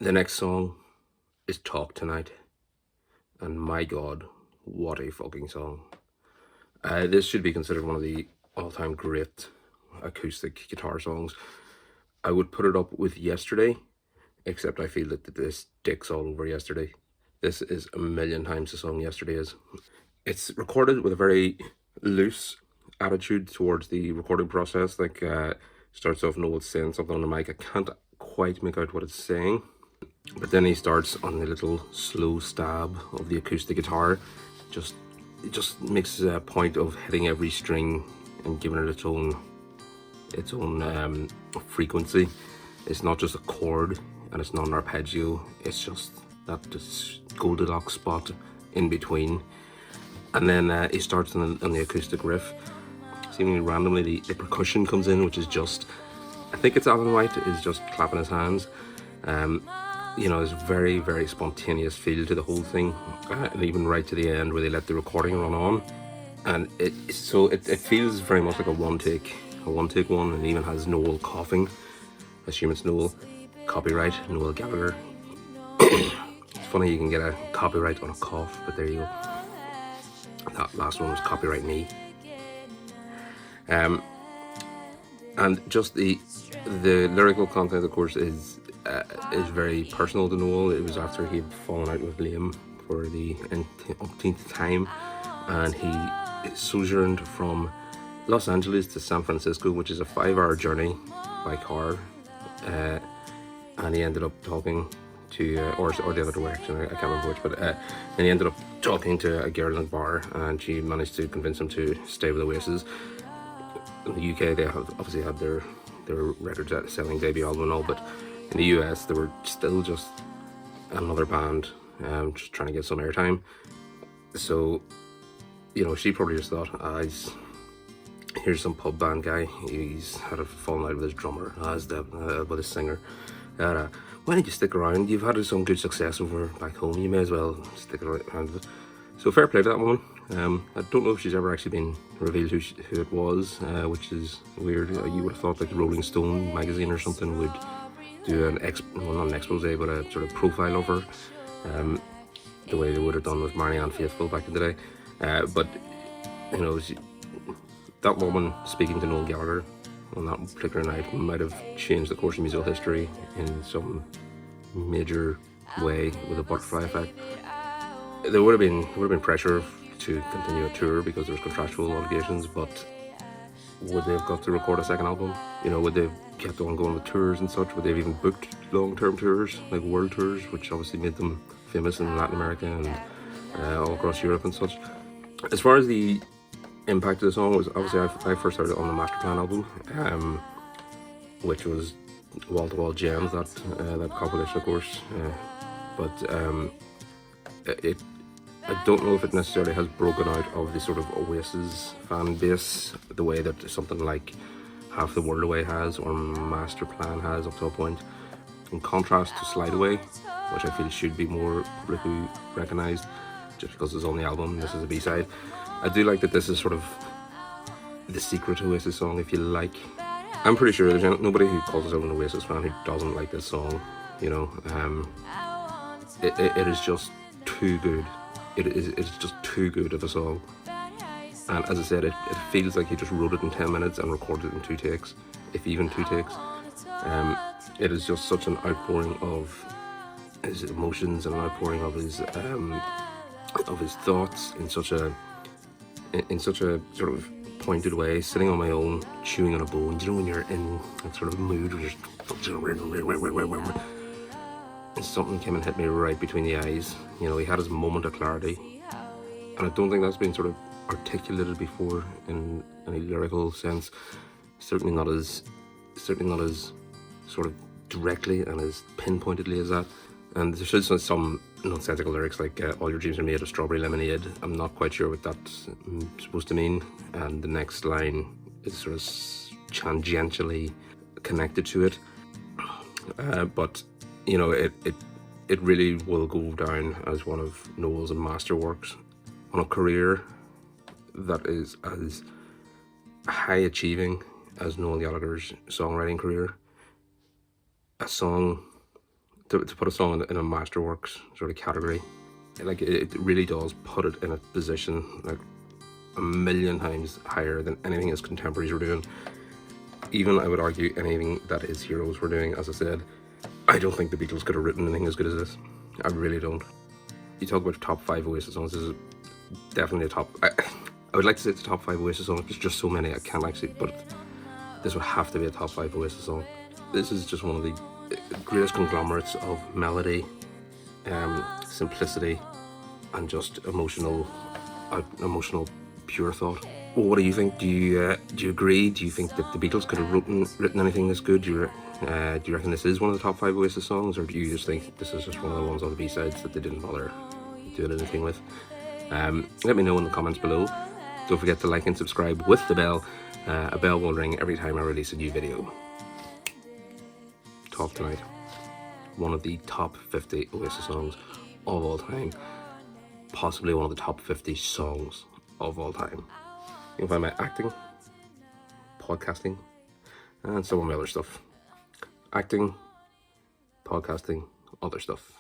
The next song is Talk Tonight, and my god, what a fucking song. This should be considered one of the all-time great acoustic guitar songs. I would put it up with Yesterday, except I feel that this dicks all over Yesterday. This is a million times the song Yesterday is. It's recorded with a very loose attitude towards the recording process. Starts off Noel saying something on the mic. I can't quite make out what it's saying. But then he starts on the little slow stab of the acoustic guitar. It just makes a point of hitting every string and giving it its own frequency. It's not just a chord and it's not an arpeggio. It's just that Goldilocks spot in between. And then he starts on the acoustic riff. Seemingly randomly, the percussion comes in, which is just, I think it's Alan White is just clapping his hands. There's very, very spontaneous feel to the whole thing, and even right to the end where they let the recording run on, and it feels very much like a one take one, and even has Noel coughing. I assume it's Noel. Copyright Noel Gallagher. It's funny you can get a copyright on a cough, but there you go. That last one was copyright me. And just the lyrical content, of course, is very personal to Noel. It was after he'd fallen out with Liam for the umpteenth time, and he sojourned from Los Angeles to San Francisco, which is a 5-hour journey by car, and he ended up talking to, or the other direction, I can't remember which, but and he ended up talking to a girl in a bar, and she managed to convince him to stay with Oasis. In the UK, they have obviously had their record-selling debut album and all, but in the US, they were still just another band, just trying to get some airtime. So, she probably just thought, here's some pub band guy. He's had a falling out with his drummer, with his singer. Why don't you stick around? You've had some good success over back home. You may as well stick around with it. So fair play to that woman. I don't know if she's ever actually been revealed who it was, which is weird. You would have thought like the Rolling Stone magazine or something would do not an expose, but a sort of profile of her, the way they would have done with Marianne Faithfull back in the day. But that woman speaking to Noel Gallagher on that particular night might have changed the course of musical history in some major way with a butterfly effect. There would have been pressure to continue a tour because there was contractual obligations, but would they have got to record a second album? Would they have kept on going with tours and such? Would they have even booked long-term tours, like world tours, which obviously made them famous in Latin America and all across Europe and such? As far as the impact of the song was, obviously I first heard it on the Masterplan album, which was wall-to-wall gems, that compilation, of course. I don't know if it necessarily has broken out of the sort of Oasis fan base the way that something like Half the World Away has, or Masterplan has up to a point. In contrast to Slide Away, which I feel should be more publicly recognised just because it's on the album, this is a B-side. I do like that this is sort of the secret Oasis song, if you like. I'm pretty sure there's nobody who calls himself an Oasis fan who doesn't like this song. It is just too good. It's just too good of a song. And as I said, it feels like he just wrote it in 10 minutes and recorded it in 2 takes, if even 2 takes. It is just such an outpouring of his emotions and an outpouring of his thoughts in such a sort of pointed way, sitting on my own, chewing on a bone. When you're in that sort of mood where and something came and hit me right between the eyes. He had his moment of clarity, and I don't think that's been sort of articulated before in any lyrical sense. Certainly not as sort of directly and as pinpointedly as that. And there's some nonsensical lyrics like all your dreams are made of strawberry lemonade. I'm not quite sure what that's supposed to mean, and the next line is sort of tangentially connected to it, but it really will go down as one of Noel's masterworks on a career that is as high achieving as Noel Gallagher's songwriting career. A song to put a song in a masterworks sort of category. Like, it really does put it in a position like a million times higher than anything his contemporaries were doing. Even, I would argue, anything that his heroes were doing. As I said, I don't think the Beatles could have written anything as good as this. I really don't. You talk about top 5 Oasis songs, this is definitely a top... I would like to say it's a top 5 Oasis song. There's just so many I can't actually, but this would have to be a top 5 Oasis song. This is just one of the greatest conglomerates of melody, simplicity, and just emotional pure thought. Well, what do you think? Do you agree? Do you think that the Beatles could have written anything this good? Do you reckon this is one of the top 5 Oasis songs, or do you just think this is just one of the ones on the B-sides that they didn't bother doing anything with? Let me know in the comments below. Don't forget to like and subscribe with the bell. A bell will ring every time I release a new video. Talk tonight. One of the top 50 Oasis songs of all time. Possibly one of the top 50 songs of all time. You can find my acting, podcasting, and some of my other stuff. Acting, podcasting, other stuff.